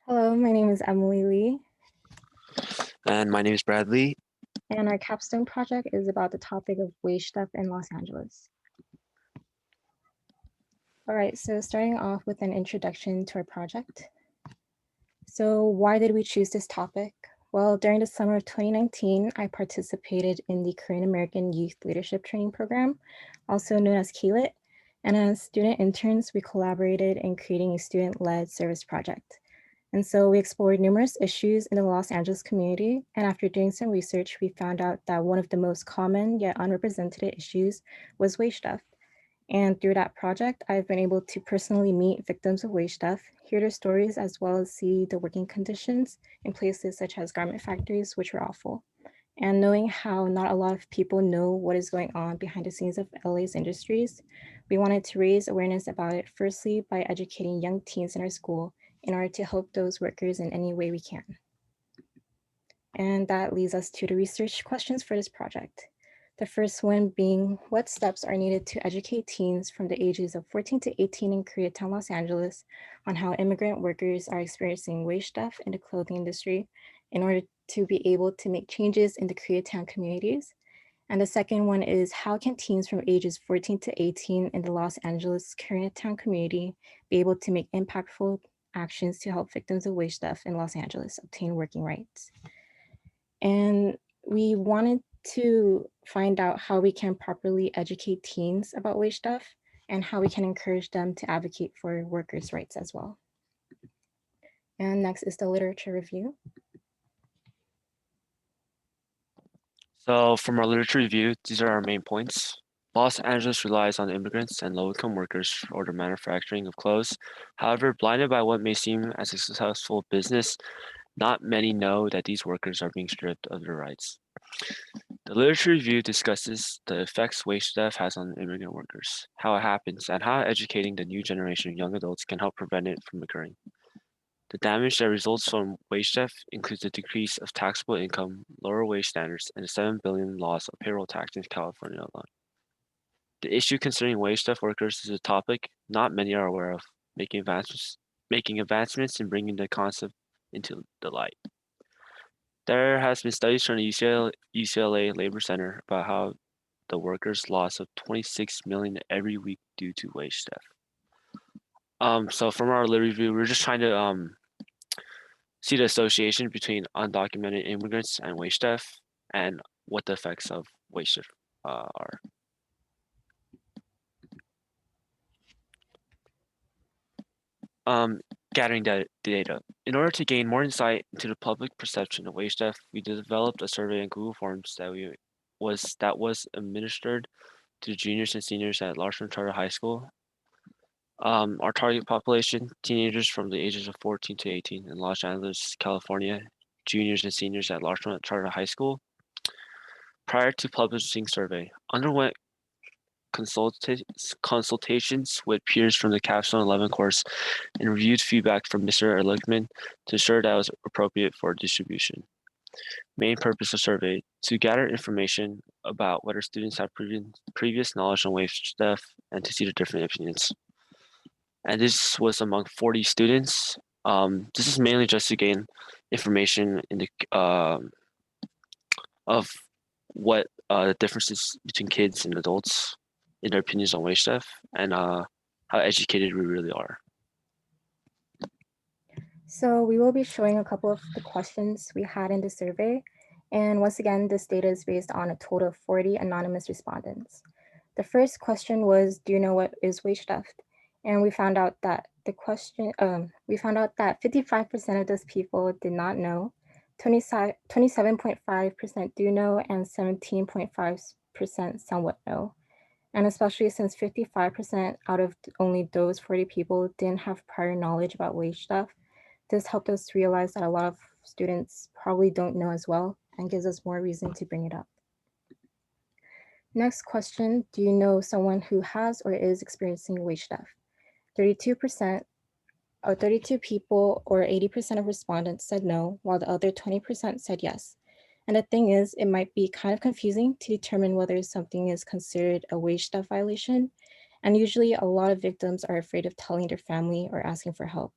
Hello, my name is Emily Lee, And my name is Bradley. and our Capstone project is about the topic of wage theft in Los Angeles. All right, so starting off with an introduction to our project. So why did we choose this topic? Well, during the summer of 2019, I participated in the Korean American Youth Leadership Training Program, also known as KLIT, and as student interns, we collaborated in creating a student-led service project. And so we explored numerous issues in the Los Angeles community. And after doing some research, we found out that one of the most common yet unrepresented issues was wage theft. And through that project, I've been able to personally meet victims of wage theft, hear their stories, as well as see the working conditions in places such as garment factories, which were awful. And knowing how not a lot of people know what is going on behind the scenes of LA's industries, we wanted to raise awareness about it, firstly by educating young teens in our school in order to help those workers in any way we can. And that leads us to the research questions for this project. The first one being, what steps are needed to educate teens from the ages of 14 to 18 in Koreatown, Los Angeles on how immigrant workers are experiencing wage theft in the clothing industry in order to be able to make changes in the Koreatown communities? And the second one is, how can teens from ages 14 to 18 in the Los Angeles Koreatown community be able to make impactful actions to help victims of wage theft in Los Angeles obtain working rights? And we wanted to find out how we can properly educate teens about wage theft and how we can encourage them to advocate for workers' rights as well. And next is the literature review. So, from our literature review, these are our main points. Los Angeles relies on immigrants and low-income workers for the manufacturing of clothes. However, blinded by what may seem as a successful business, not many know that these workers are being stripped of their rights. The literature review discusses the effects wage theft has on immigrant workers, how it happens, and how educating the new generation of young adults can help prevent it from occurring. The damage that results from wage theft includes the decrease of taxable income, lower wage standards, and the $7 billion loss of payroll tax in California alone. The issue concerning wage theft workers is a topic not many are aware of, making advancements in bringing the concept into the light. There has been studies from the UCLA Labor Center about how the workers' loss of 26 million every week due to wage theft. So from our review, we're just trying to see the association between undocumented immigrants and wage theft and what the effects of wage theft are. Um, Gathering data. In order to gain more insight into the public perception of wage theft, we developed a survey in Google Forms that was administered to the juniors and seniors at Larchmont Charter High School. Our target population, teenagers from the ages of 14 to 18 in Los Angeles, California, juniors and seniors at Larchmont Charter High School. Prior to publishing survey, underwent consultations with peers from the Capstone 11 course and reviewed feedback from Mr. Ehrlichman to ensure that it was appropriate for distribution. Main purpose of survey, to gather information about whether students have previous knowledge on wage theft and to see the different opinions. And this was among 40 students. This is mainly just to gain information in the of what the differences between kids and adults in their opinions on wage theft and how educated we really are. So we will be showing a couple of the questions we had in the survey. And once again, this data is based on a total of 40 anonymous respondents. The first question was, do you know what is wage theft? And we found out that 55% of those people did not know, 27.5% do know, and 17.5% somewhat know. And especially since 55% out of only those 40 people didn't have prior knowledge about wage theft, this helped us realize that a lot of students probably don't know as well and gives us more reason to bring it up. Next question, do you know someone who has or is experiencing wage theft? 32% or 32 people or 80% of respondents said no, while the other 20% said yes. And the thing is, it might be kind of confusing to determine whether something is considered a wage theft violation. And usually a lot of victims are afraid of telling their family or asking for help.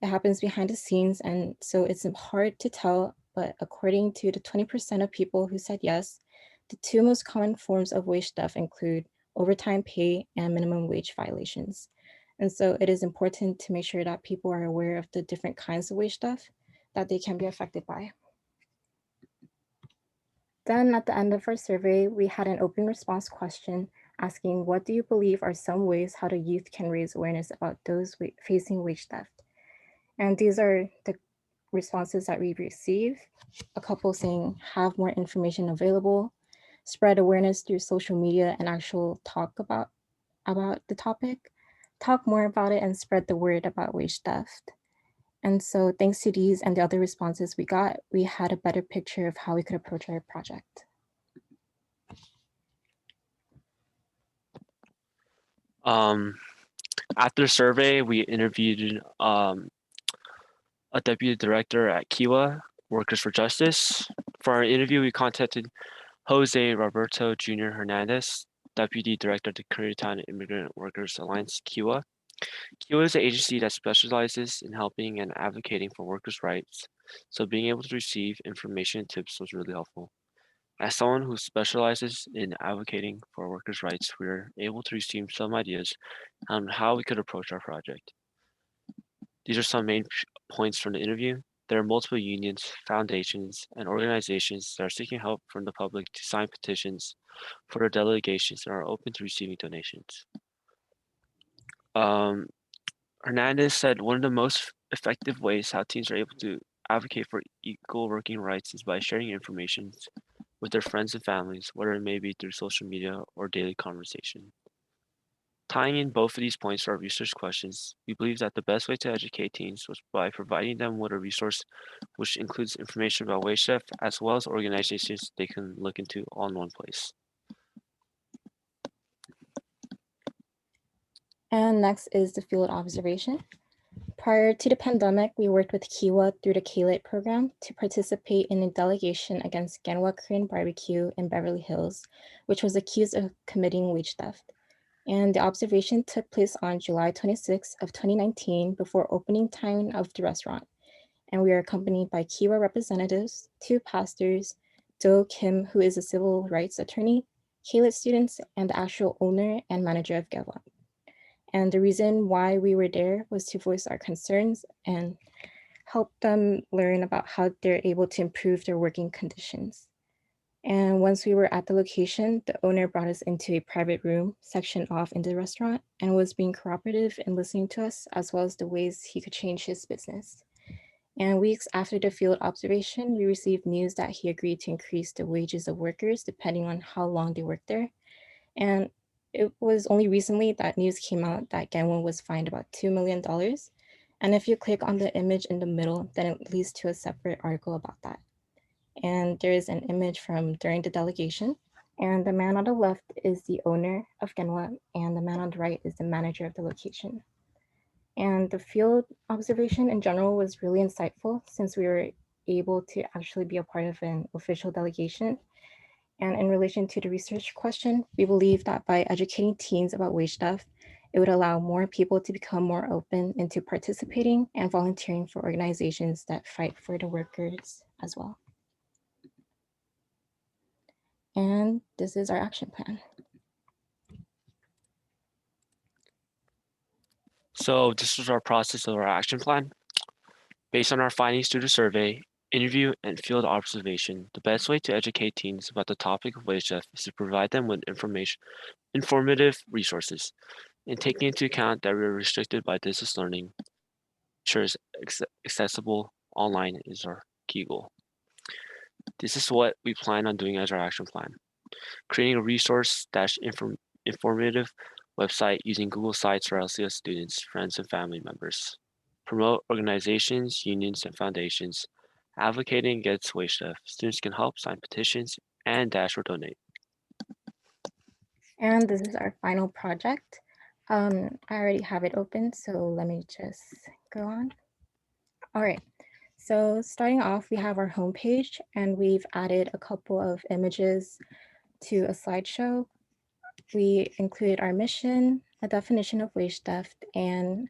It happens behind the scenes, and so it's hard to tell, but according to the 20% of people who said yes, the two most common forms of wage theft include overtime pay and minimum wage violations. And so it is important to make sure that people are aware of the different kinds of wage theft that they can be affected by. Then at the end of our survey, we had an open response question asking, what do you believe are some ways how the youth can raise awareness about those facing wage theft? And these are the responses that we receive. A couple saying, have more information available, spread awareness through social media and actual talk about the topic, talk more about it and spread the word about wage theft. And so thanks to these and the other responses we got, we had a better picture of how we could approach our project. After the survey, we interviewed a deputy director at Kiwa, Workers for Justice. For our interview, we contacted Jose Roberto Jr. Hernandez, deputy director of the Koreatown Immigrant Workers Alliance, Kiwa. Kiwa is an agency that specializes in helping and advocating for workers' rights, so being able to receive information and tips was really helpful. As someone who specializes in advocating for workers' rights, we were able to receive some ideas on how we could approach our project. These are some main points from the interview. There are multiple unions, foundations, and organizations that are seeking help from the public to sign petitions for their delegations and are open to receiving donations. Um, Hernandez said one of the most effective ways how teens are able to advocate for equal working rights is by sharing information with their friends and families, whether it may be through social media or daily conversation. Tying in both of these points to our research questions, we believe that the best way to educate teens was by providing them with a resource which includes information about wage theft as well as organizations they can look into all in one place. And next is the field observation. Prior to the pandemic, we worked with Kiwa through the K-Lit program to participate in a delegation against Genwa Korean Barbecue in Beverly Hills, which was accused of committing wage theft. And the observation took place on July 26th of 2019 before opening time of the restaurant. And we are accompanied by Kiwa representatives, two pastors, Do Kim, who is a civil rights attorney, K-Lit students, and the actual owner and manager of Genwa. And the reason why we were there was to voice our concerns and help them learn about how they're able to improve their working conditions. And once we were at the location, the owner brought us into a private room sectioned off in the restaurant and was being cooperative in listening to us, as well as the ways he could change his business. And weeks after the field observation, we received news that he agreed to increase the wages of workers depending on how long they worked there. And it was only recently that news came out that Genwon was fined about $2 million. And if you click on the image in the middle, then it leads to a separate article about that. And there is an image from during the delegation. And the man on the left is the owner of Genwa, and the man on the right is the manager of the location. And the field observation in general was really insightful since we were able to actually be a part of an official delegation. And in relation to the research question, we believe that by educating teens about wage theft, it would allow more people to become more open into participating and volunteering for organizations that fight for the workers as well. And this is our action plan. So this was our process of our action plan. Based on our findings through the survey, interview, and field observation, the best way to educate teens about the topic of wage theft is to provide them with informative resources. And taking into account that we are restricted by distance learning, ensure is accessible online is our key goal. This is what we plan on doing as our action plan. Creating a resource-informative website using Google Sites for LCS students, friends, and family members. Promote organizations, unions, and foundations. Advocating against wage theft. Students can help sign petitions and dash or donate. And this is our final project. I already have it open, so let me just go on. All right, so starting off, we have our homepage and we've added a couple of images to a slideshow. We included our mission, a definition of wage theft, and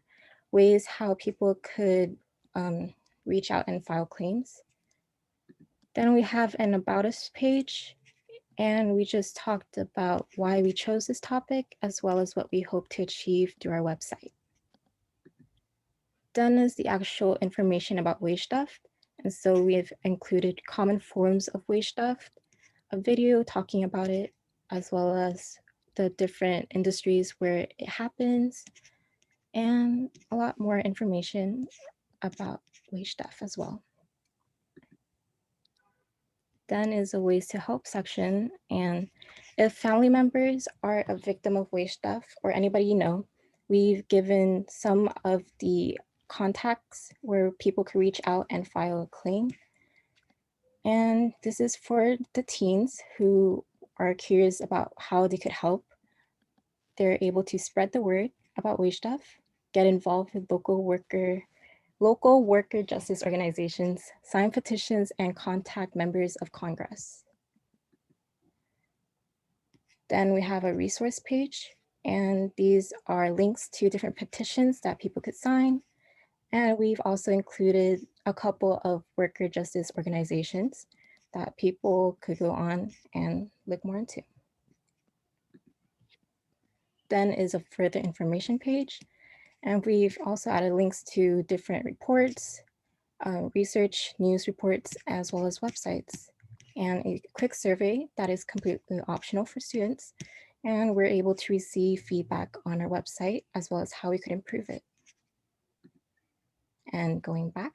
ways how people could reach out and file claims. Then we have an About Us page, and we just talked about why we chose this topic, as well as what we hope to achieve through our website. Then is the actual information about wage theft. And so we've included common forms of wage theft, a video talking about it, as well as the different industries where it happens, and a lot more information about wage theft as well. Then is a ways to help section. And if family members are a victim of wage theft or anybody you know, we've given some of the contacts where people can reach out and file a claim. And this is for the teens who are curious about how they could help. They're able to spread the word about wage theft, get involved with local worker justice organizations, sign petitions, and contact members of Congress. Then we have a resource page, and these are links to different petitions that people could sign. And we've also included a couple of worker justice organizations that people could go on and look more into. Then is a further information page. And we've also added links to different reports, research, news reports, as well as websites, and a quick survey that is completely optional for students. And we're able to receive feedback on our website, as well as how we could improve it. And going back,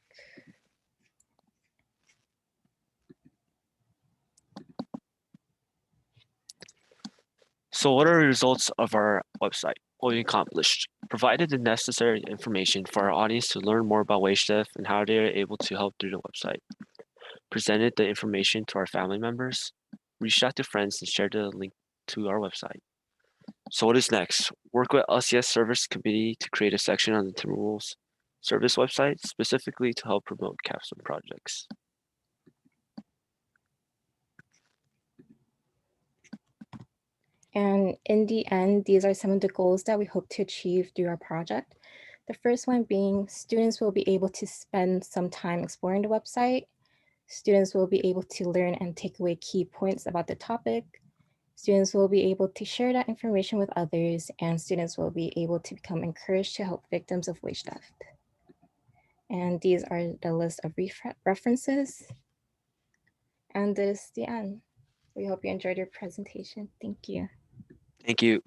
So what are the results of our website? What we accomplished? Provided the necessary information for our audience to learn more about wage theft and how they are able to help through the website. Presented the information to our family members. Reached out to friends and shared the link to our website. So what is next? Work with LCS Service Committee to create a section on the Timberwolves service website specifically to help promote Capstone projects. and in the end, these are some of the goals that we hope to achieve through our project. The first one being students will be able to spend some time exploring the website. Students will be able to learn and take away key points about the topic. Students will be able to share that information with others, and students will be able to become encouraged to help victims of wage theft. And these are the list of references. And this is the end. We hope you enjoyed your presentation. Thank you. Thank you.